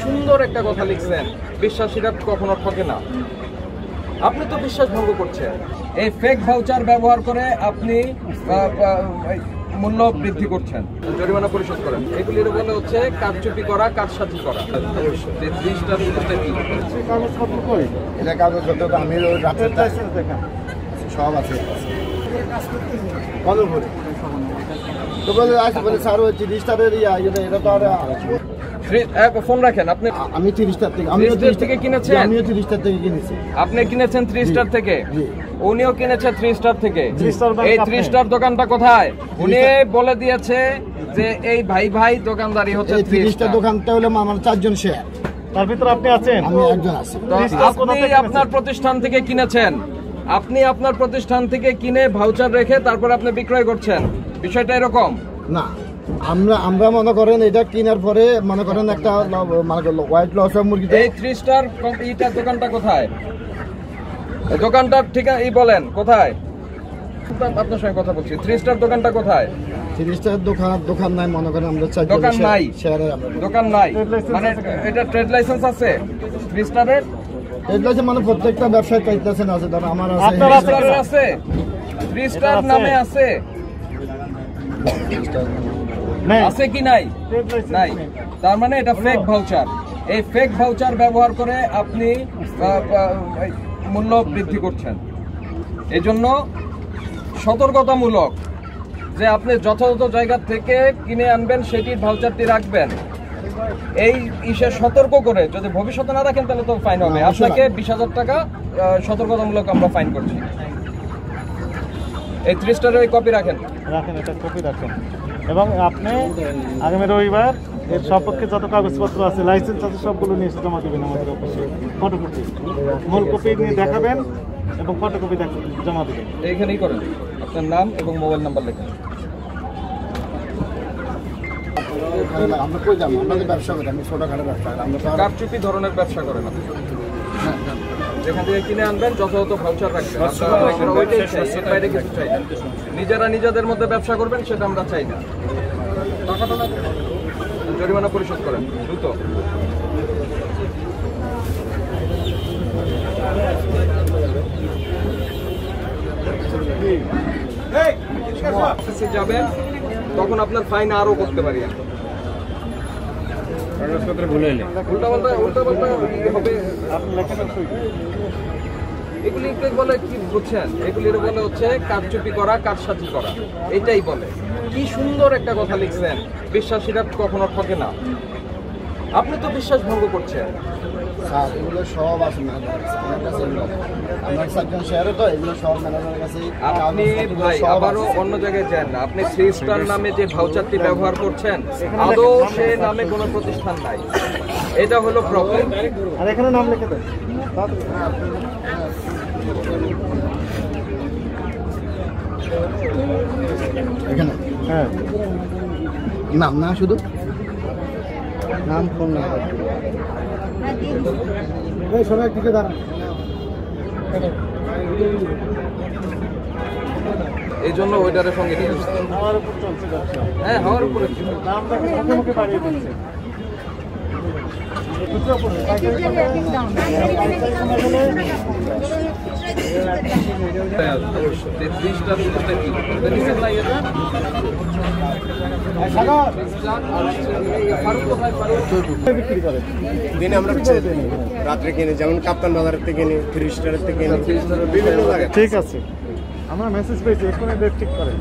সুন্দর একটা কথা লিখছেন, বিশ্বাসীরা কখনো ঠকে না। আপনি তো বিশ্বাস ভঙ্গ করছেন। এই ফেক ভাউচার ব্যবহার করে আপনি মূল্য বৃদ্ধি করছেন, জরিমানা পরিশোধ করেন। এগুলির বলে হচ্ছে কারচুপি করা, কারসাজি করা। এটা কাগজপত্র তো আমি রাতের সব আছে। কত ভরি তো বলে আছে, বলে স্যার ওই 30টার এটা তো আর ফোন রাখেন। আপনি আমি 30টার থেকে, আমিও 30 থেকে কিনেছেন? আমিও 30টার থেকে কিনেছি। আপনি কিনেছেন 3 স্টার থেকে, উনিও কিনেছে 3 স্টার থেকে। এই 3 স্টার দোকানটা কোথায়? উনি বলে দিয়েছে যে এই ভাই ভাই দোকানদারি হচ্ছে 3 স্টার দোকানটা হলো আমার 4 জন শেয়ার, তার ভিতরে আপনি আছেন, আমি একজন আছি। আপনি আপনার প্রতিষ্ঠান থেকে কিনেছেন, আপনি আপনার প্রতিষ্ঠান থেকে কিনে ভাউচার রেখে তারপর আপনি বিক্রয় করছেন, বিষয়টা এরকম না। আমরা মনে করেন এটা কেনার পরে মনে করেন একটা হোয়াইট লস মুরগি। এই 3 স্টার এইটার দোকানটা কোথায়? দোকানটার ঠিকানা বলেন কোথায়? আপনার সঙ্গে কথা বলছি। 3 স্টার দোকানটা কোথায়? 3 স্টার দোকান নাই, মনে করেন আমরা 4 দোকান নাই, দোকান নাই মানে এটা ট্রেড লাইসেন্স আছে 3 স্টারের? ট্রেড লাইসেন্স মানে প্রত্যেকটা ব্যবসায় ট্রেড লাইসেন্স আছে। ধর আমার আছে, আপনার আছে 3 স্টার নামে আছে, আছে কি নাই? নাই। তার মানে এটা ফেক ভাউচার। এই ফেক ভাউচার ব্যবহার করে আপনি মূল্য বৃদ্ধি করছেন। এই জন্য সতর্কতামূলক যে আপনি যথাযথ জায়গা থেকে কিনে আনবেন, সেটির ভাউচারটি রাখবেন। এই সতর্ক করে যদি ভবিষ্যতে না রাখেন তাহলে তো ফাইন হবে। আপনাকে 20,000 টাকা সতর্কতামূলক আমরা ফাইন করছি। এই 3 স্টারের কপি রাখেন, এটা কপি রাখেন। এবং আপনি আগামী রবিবার এর সপক্ষে যত কাগজপত্র আছে, লাইসেন্স আছে, সবগুলো নিয়ে এসে জমা দেবেন আমাদের অফিসে। ফটোকপি, মূল কপি নিয়ে দেখাবেন এবং ফটোকপি জমা দেবেন। এইখানেই করেন, আপনার নাম এবং মোবাইল নাম্বার লেখেন। আমরা কই যাবো? আমাদের ব্যবসা করি, আমি ছোটখাটো ব্যবসা। আমরা কারচুপি ধরনের ব্যবসা করেন আপনি। যেখান থেকে কিনে আনবেন যথাযথ ভাউচার রাখবেন। বাইরে কিছু চাই না, নিজেরা নিজেদের মধ্যে ব্যবসা করবেন, সেটা আমরা চাই না। টাকাটা না, জরিমানা পরিশোধ করেন দ্রুত। যাবেন তখন আপনার ফাইন আরো করতে পারি। উল্টাপাল্টা হবে। এগুলিকে বলে কি বুঝছেন? এগুলির বলে হচ্ছে কারচুপি করা, কারসাজি করা। এটাই বলে। কি সুন্দর একটা কথা লিখছেন, বিশ্বাসীরা কখনো ঠকে না। আপনি তো বিশ্বাস ভঙ্গ করছেন। স্যার এগুলো সব আছে ম্যানেজারের কাছে, আমরা 4 জন শেয়ারে তো এগুলো সব ম্যানেজারের কাছে। আপনি ভাই আবারও অন্য জায়গায় যান না। আপনি 3 স্টার নামে যে ভাউচারটি ব্যবহার করছেন, আদৌ সে নামে কোনো প্রতিষ্ঠান নাই। এটা হলো প্রবলেম। আর এখানে নাম লিখে দেন এখানে। হ্যাঁ, নাম না, শুধু নাম, ফোন নাম্বার। সবাই দিকে দাঁড়ান। এই জন্য ওইটারের সঙ্গে নিয়ে আসছে। আমার উপর চলছে ব্যবসা। হ্যাঁ, হওয়ার উপরে দামটাকে মুখে মুখে বাড়িয়ে দিচ্ছে। দিনে আমরা রাত্রে কিনি, যেমন কাপ্তান বাজারের থেকে কিনি, 3 স্টারের থেকে কিনি, বিভিন্ন জায়গায়। ঠিক আছে, আমরা মেসেজ পেয়েছি, এখানে ডেট ঠিক করেন।